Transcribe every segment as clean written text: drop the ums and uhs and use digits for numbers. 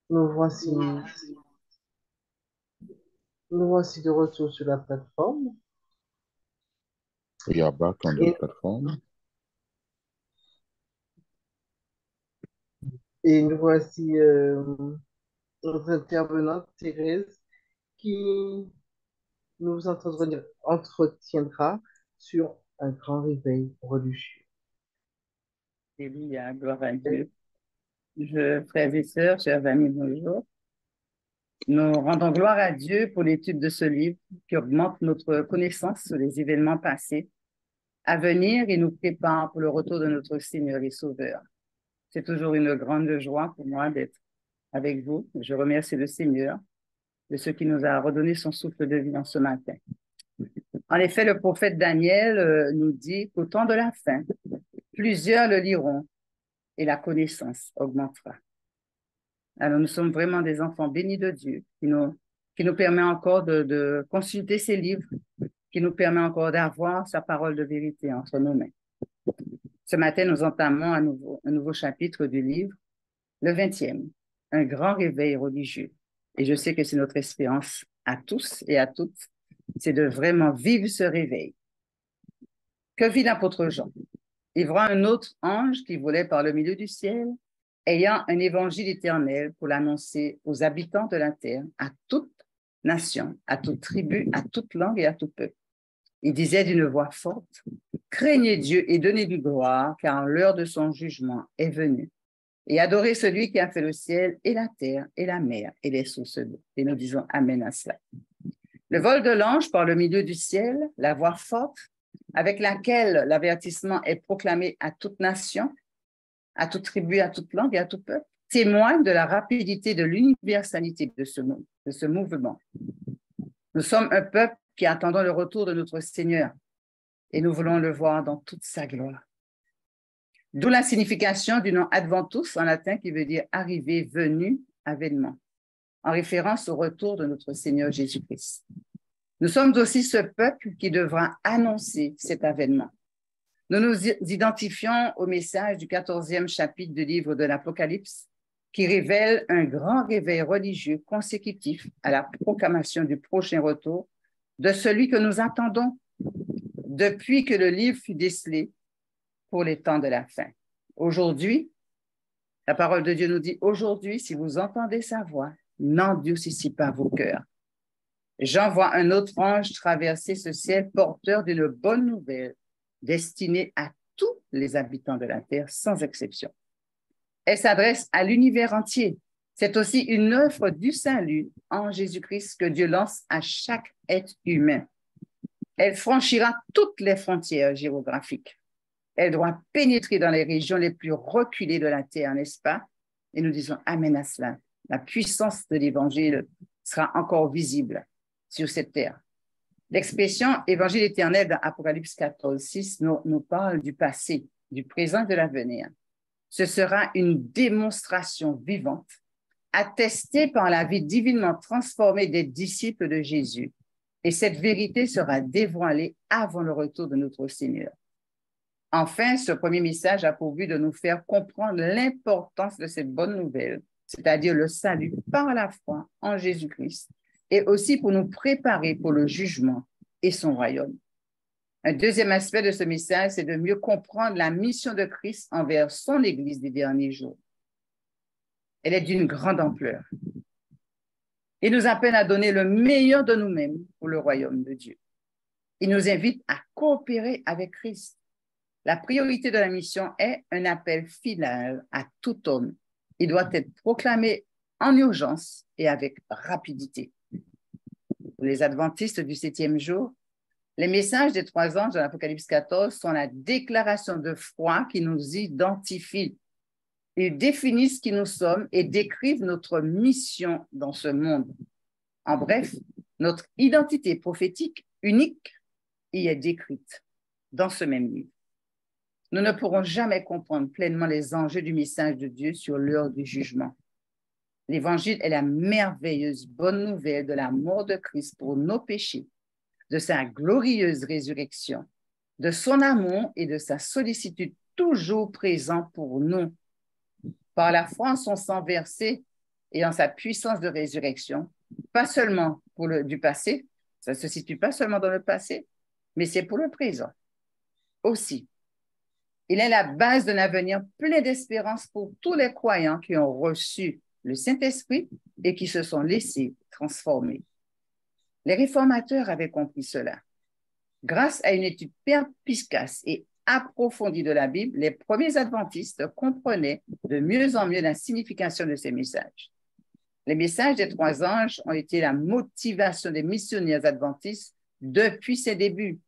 Nous voici, nous voici de retour sur la plateforme We are back on the et, platform. et nous voici notre intervenante Thérèse qui entretiendra sur un grand réveil religieux. Alléluia, gloire à Dieu. Frères et sœurs, chers amis, bonjour. Nous rendons gloire à Dieu pour l'étude de ce livre qui augmente notre connaissance sur les événements passés, à venir et nous prépare pour le retour de notre Seigneur et Sauveur. C'est toujours une grande joie pour moi d'être avec vous. Je remercie le Seigneur de ce qui nous a redonné son souffle de vie en ce matin. En effet, le prophète Daniel nous dit qu'au temps de la fin, plusieurs le liront et la connaissance augmentera. Alors, nous sommes vraiment des enfants bénis de Dieu qui nous permet encore de consulter ses livres, qui nous permet encore d'avoir sa parole de vérité entre nos mains. Ce matin, nous entamons un nouveau chapitre du livre, le 20e, un grand réveil religieux. Et je sais que c'est notre espérance à tous et à toutes, c'est de vraiment vivre ce réveil. Que vit l'apôtre Jean? Il voit un autre ange qui volait par le milieu du ciel, ayant un évangile éternel pour l'annoncer aux habitants de la terre, à toute nation, à toute tribu, à toute langue et à tout peuple. Il disait d'une voix forte, craignez Dieu et donnez-lui gloire, car l'heure de son jugement est venue. Et adorez celui qui a fait le ciel et la terre et la mer et les sources d'eau. Et nous disons Amen à cela. Le vol de l'ange par le milieu du ciel, la voix forte avec laquelle l'avertissement est proclamé à toute nation, à toute tribu, à toute langue et à tout peuple, témoigne de la rapidité, de l'universalité de ce mouvement. Nous sommes un peuple qui attendons le retour de notre Seigneur et nous voulons le voir dans toute sa gloire. D'où la signification du nom Adventus en latin qui veut dire arriver, venu, avènement, en référence au retour de notre Seigneur Jésus-Christ. Nous sommes aussi ce peuple qui devra annoncer cet avènement. Nous nous identifions au message du 14e chapitre du livre de l'Apocalypse qui révèle un grand réveil religieux consécutif à la proclamation du prochain retour de celui que nous attendons depuis que le livre fut décelé pour les temps de la fin. Aujourd'hui, la parole de Dieu nous dit, aujourd'hui, si vous entendez sa voix, n'endurcissez pas vos cœurs. Jean voit un autre ange traverser ce ciel porteur d'une bonne nouvelle destinée à tous les habitants de la terre, sans exception. Elle s'adresse à l'univers entier. C'est aussi une œuvre du salut en Jésus-Christ que Dieu lance à chaque être humain. Elle franchira toutes les frontières géographiques. Elle doit pénétrer dans les régions les plus reculées de la terre, n'est-ce pas? Et nous disons Amen à cela. La puissance de l'Évangile sera encore visible sur cette terre. L'expression évangile éternel dans Apocalypse 14, 6 nous parle du passé, du présent et de l'avenir. Ce sera une démonstration vivante, attestée par la vie divinement transformée des disciples de Jésus. Et cette vérité sera dévoilée avant le retour de notre Seigneur. Enfin, ce premier message a pour but de nous faire comprendre l'importance de cette bonne nouvelle, c'est-à-dire le salut par la foi en Jésus-Christ, et aussi pour nous préparer pour le jugement et son royaume. Un deuxième aspect de ce message, c'est de mieux comprendre la mission de Christ envers son Église des derniers jours. Elle est d'une grande ampleur. Il nous appelle à donner le meilleur de nous-mêmes pour le royaume de Dieu. Il nous invite à coopérer avec Christ. La priorité de la mission est un appel final à tout homme. Il doit être proclamé en urgence et avec rapidité. Pour les adventistes du 7e jour, les messages des 3 anges de l'Apocalypse 14 sont la déclaration de foi qui nous identifie. Ils définissent qui nous sommes et décrivent notre mission dans ce monde. En bref, notre identité prophétique unique y est décrite dans ce même livre. Nous ne pourrons jamais comprendre pleinement les enjeux du message de Dieu sur l'heure du jugement. L'Évangile est la merveilleuse bonne nouvelle de la mort de Christ pour nos péchés, de sa glorieuse résurrection, de son amour et de sa sollicitude toujours présent pour nous. Par la foi en son sang versé et en sa puissance de résurrection, pas seulement du passé, ça ne se situe pas seulement dans le passé, mais c'est pour le présent aussi. Il est la base d'un avenir plein d'espérance pour tous les croyants qui ont reçu le Saint-Esprit et qui se sont laissés transformer. Les réformateurs avaient compris cela. Grâce à une étude perspicace et approfondie de la Bible, les premiers adventistes comprenaient de mieux en mieux la signification de ces messages. Les messages des trois anges ont été la motivation des missionnaires adventistes depuis ses débuts.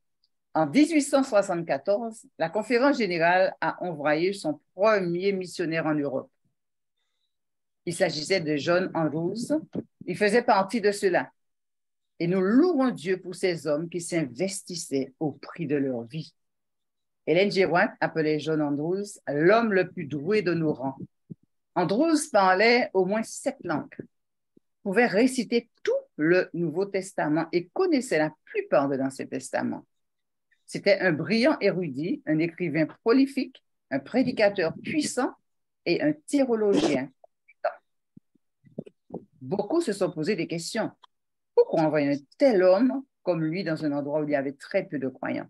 En 1874, la Conférence générale a envoyé son premier missionnaire en Europe. Il s'agissait de John Andrews. Il faisait partie de cela. Et nous louons Dieu pour ces hommes qui s'investissaient au prix de leur vie. Ellen G. White appelait John Andrews l'homme le plus doué de nos rangs. Andrews parlait au moins 7 langues, pouvait réciter tout le Nouveau Testament et connaissait la plupart de l'Ancien Testament. C'était un brillant érudit, un écrivain prolifique, un prédicateur puissant et un théologien. Beaucoup se sont posé des questions. Pourquoi envoyer un tel homme comme lui dans un endroit où il y avait très peu de croyants?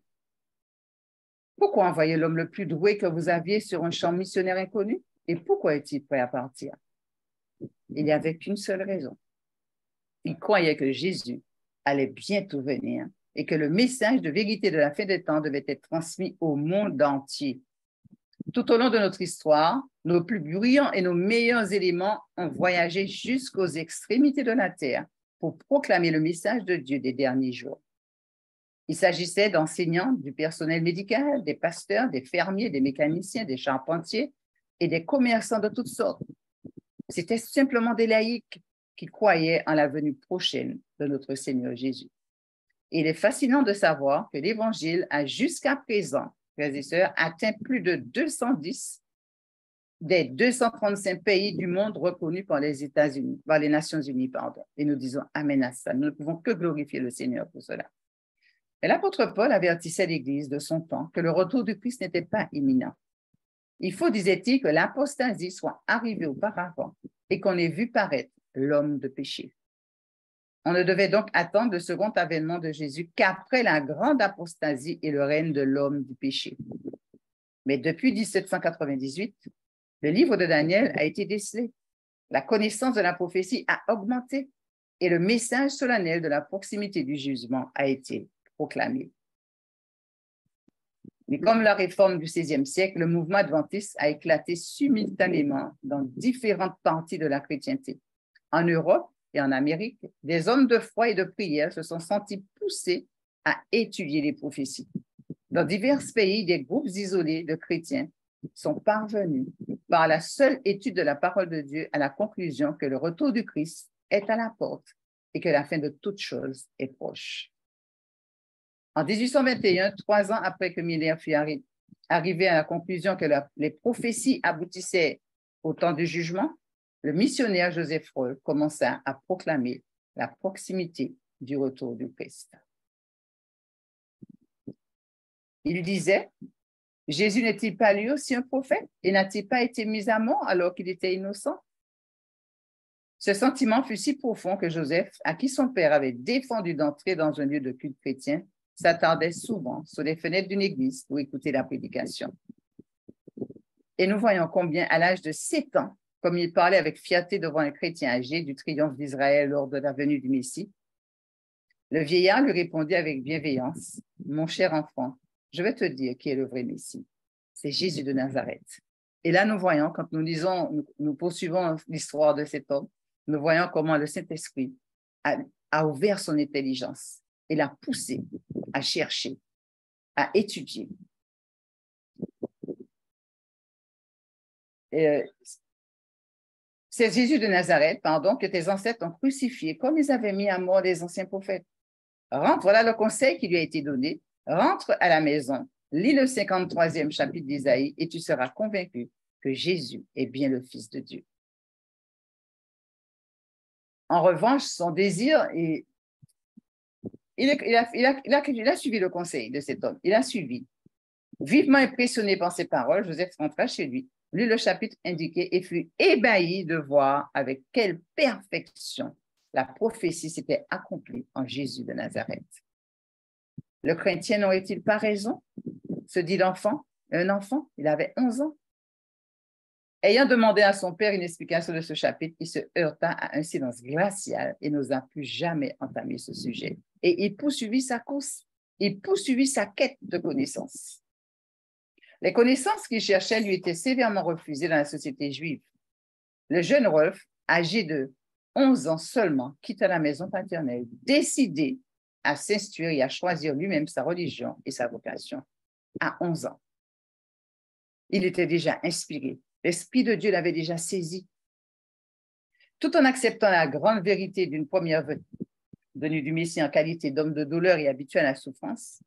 Pourquoi envoyer l'homme le plus doué que vous aviez sur un champ missionnaire inconnu? Et pourquoi est-il prêt à partir? Il n'y avait qu'une seule raison. Il croyait que Jésus allait bientôt venir et que le message de vérité de la fin des temps devait être transmis au monde entier. Tout au long de notre histoire, nos plus brillants et nos meilleurs éléments ont voyagé jusqu'aux extrémités de la terre pour proclamer le message de Dieu des derniers jours. Il s'agissait d'enseignants, du personnel médical, des pasteurs, des fermiers, des mécaniciens, des charpentiers et des commerçants de toutes sortes. C'était simplement des laïcs qui croyaient en la venue prochaine de notre Seigneur Jésus. Et il est fascinant de savoir que l'Évangile a jusqu'à présent, frères et sœurs, atteint plus de 210 des 235 pays du monde reconnus par les États-Unis, par les Nations Unies, pardon. Et nous disons amen à ça. Nous ne pouvons que glorifier le Seigneur pour cela. Et l'apôtre Paul avertissait l'Église de son temps que le retour du Christ n'était pas imminent. Il faut, disait-il, que l'apostasie soit arrivée auparavant et qu'on ait vu paraître l'homme de péché. On ne devait donc attendre le second avènement de Jésus qu'après la grande apostasie et le règne de l'homme du péché. Mais depuis 1798, le livre de Daniel a été décelé. La connaissance de la prophétie a augmenté et le message solennel de la proximité du jugement a été proclamé. Mais comme la réforme du XVIe siècle, le mouvement adventiste a éclaté simultanément dans différentes parties de la chrétienté. En Europe et en Amérique, des hommes de foi et de prière se sont sentis poussés à étudier les prophéties. Dans divers pays, des groupes isolés de chrétiens sont parvenus, par la seule étude de la parole de Dieu, à la conclusion que le retour du Christ est à la porte et que la fin de toutes choses est proche. En 1821, 3 ans après que Miller fut arrivé à la conclusion que les prophéties aboutissaient au temps du jugement, le missionnaire Joseph Roll commença à proclamer la proximité du retour du Christ. Il disait, « Jésus n'est-il pas lui aussi un prophète et n'a-t-il pas été mis à mort alors qu'il était innocent? » Ce sentiment fut si profond que Joseph, à qui son père avait défendu d'entrer dans un lieu de culte chrétien, s'attardait souvent sur les fenêtres d'une église pour écouter la prédication. Et nous voyons combien, à l'âge de 7 ans, comme il parlait avec fierté devant un chrétien âgé du triomphe d'Israël lors de la venue du Messie, le vieillard lui répondit avec bienveillance, « Mon cher enfant, je vais te dire qui est le vrai Messie. C'est Jésus de Nazareth. » Et là, nous voyons, quand nous lisons, nous poursuivons l'histoire de cet homme, nous voyons comment le Saint-Esprit a ouvert son intelligence et l'a poussé à chercher, à étudier. C'est Jésus de Nazareth, que tes ancêtres ont crucifié, comme ils avaient mis à mort les anciens prophètes. Rentre, voilà le conseil qui lui a été donné. Rentre à la maison, lis le 53e chapitre d'Isaïe et tu seras convaincu que Jésus est bien le Fils de Dieu. En revanche, son désir, il a suivi le conseil de cet homme. Il a suivi. Vivement impressionné par ces paroles, Joseph rentra chez lui, lut le chapitre indiqué et fut ébahi de voir avec quelle perfection la prophétie s'était accomplie en Jésus de Nazareth. Le chrétien n'aurait-il pas raison? Se dit l'enfant. Un enfant, il avait 11 ans. Ayant demandé à son père une explication de ce chapitre, il se heurta à un silence glacial et n'osa plus jamais entamer ce sujet. Et il poursuivit sa course, il poursuivit sa quête de connaissances. Les connaissances qu'il cherchait lui étaient sévèrement refusées dans la société juive. Le jeune Rolf, âgé de 11 ans seulement, quitta la maison paternelle, décidé à s'instruire et à choisir lui-même sa religion et sa vocation. À 11 ans, il était déjà inspiré. L'Esprit de Dieu l'avait déjà saisi. Tout en acceptant la grande vérité d'une première venue du Messie en qualité d'homme de douleur et habitué à la souffrance,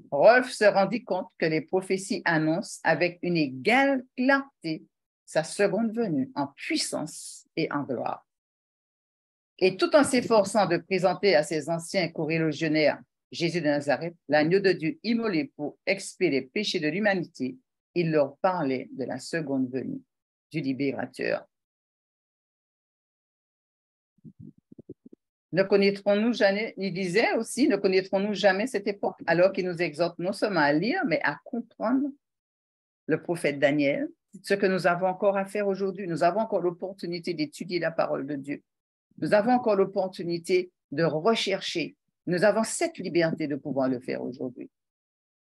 Rolf se rendit compte que les prophéties annoncent avec une égale clarté sa seconde venue en puissance et en gloire. Et tout en s'efforçant de présenter à ses anciens corélogionnaires Jésus de Nazareth, l'agneau de Dieu immolé pour expier les péchés de l'humanité, il leur parlait de la seconde venue du libérateur. Ne connaîtrons-nous jamais, il disait aussi, ne connaîtrons-nous jamais cette époque, alors qu'il nous exhorte non seulement à lire, mais à comprendre le prophète Daniel, ce que nous avons encore à faire aujourd'hui. Nous avons encore l'opportunité d'étudier la parole de Dieu. Nous avons encore l'opportunité de rechercher. Nous avons cette liberté de pouvoir le faire aujourd'hui.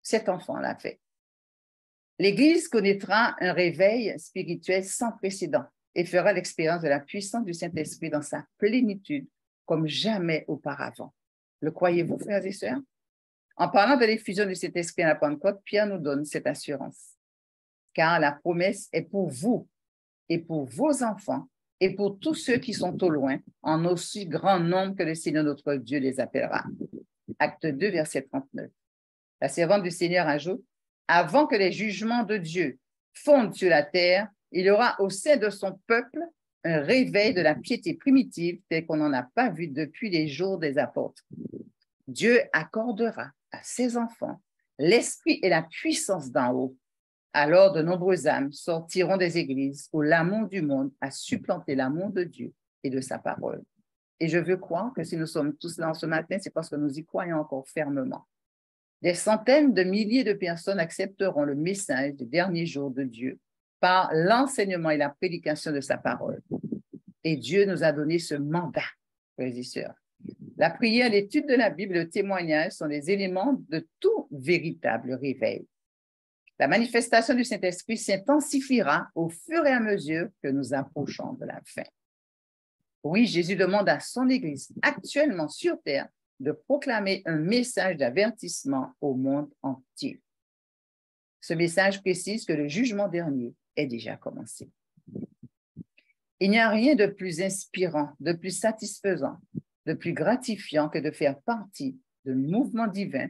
Cet enfant l'a fait. L'Église connaîtra un réveil spirituel sans précédent et fera l'expérience de la puissance du Saint-Esprit dans sa plénitude comme jamais auparavant. Le croyez-vous, frères et sœurs? En parlant de l'effusion du Saint-Esprit à la Pentecôte, Pierre nous donne cette assurance. Car la promesse est pour vous et pour vos enfants et pour tous ceux qui sont au loin, en aussi grand nombre que le Seigneur notre Dieu les appellera. Acte 2, verset 39. La servante du Seigneur ajoute, avant que les jugements de Dieu fondent sur la terre, il y aura au sein de son peuple un réveil de la piété primitive tel qu'on n'en a pas vu depuis les jours des apôtres. Dieu accordera à ses enfants l'esprit et la puissance d'en haut. Alors de nombreuses âmes sortiront des églises où l'amour du monde a supplanté l'amour de Dieu et de sa parole. Et je veux croire que si nous sommes tous là ce matin, c'est parce que nous y croyons encore fermement. Des centaines de milliers de personnes accepteront le message des derniers jours de Dieu par l'enseignement et la prédication de sa parole. Et Dieu nous a donné ce mandat, frères et sœurs. La prière, l'étude de la Bible, le témoignage sont des éléments de tout véritable réveil. La manifestation du Saint-Esprit s'intensifiera au fur et à mesure que nous approchons de la fin. Oui, Jésus demande à son Église, actuellement sur terre, de proclamer un message d'avertissement au monde entier. Ce message précise que le jugement dernier est déjà commencé. Il n'y a rien de plus inspirant, de plus satisfaisant, de plus gratifiant que de faire partie d'un mouvement divin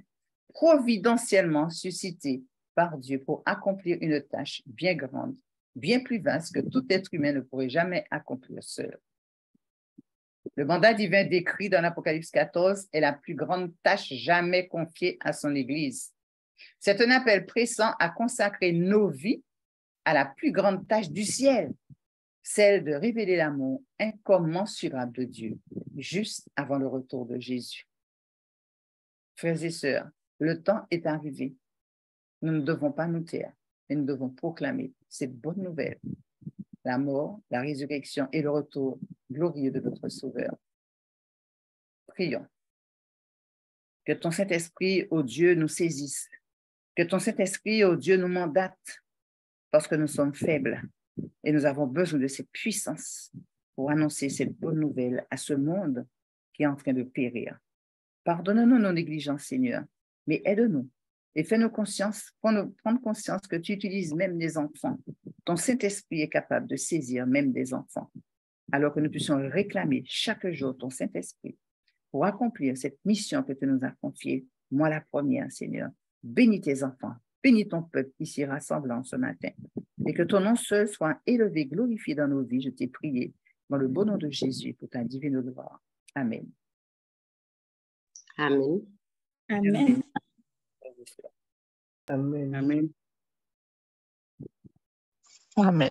providentiellement suscité par Dieu pour accomplir une tâche bien grande, bien plus vaste que tout être humain ne pourrait jamais accomplir seul. Le mandat divin décrit dans l'Apocalypse 14 est la plus grande tâche jamais confiée à son Église. C'est un appel pressant à consacrer nos vies à la plus grande tâche du ciel, celle de révéler l'amour incommensurable de Dieu, juste avant le retour de Jésus. Frères et sœurs, le temps est arrivé. Nous ne devons pas nous taire, mais nous devons proclamer cette bonne nouvelle, la mort, la résurrection et le retour glorieux de notre Sauveur. Prions. Que ton Saint-Esprit, ô Dieu, nous saisisse. Que ton Saint-Esprit, ô Dieu, nous mandate parce que nous sommes faibles et nous avons besoin de cette puissance pour annoncer cette bonne nouvelle à ce monde qui est en train de périr. Pardonne-nous nos négligences, Seigneur, mais aide-nous et fais-nous prendre conscience que tu utilises même des enfants. Ton Saint-Esprit est capable de saisir même des enfants, alors que nous puissions réclamer chaque jour ton Saint-Esprit pour accomplir cette mission que tu nous as confiée, moi la première, Seigneur. Bénis tes enfants, bénis ton peuple ici rassemblant ce matin, et que ton nom seul soit élevé, glorifié dans nos vies. Je t'ai prié dans le beau nom de Jésus pour ta divine gloire. Amen. Amen. Amen. Amen. Amen. Amen.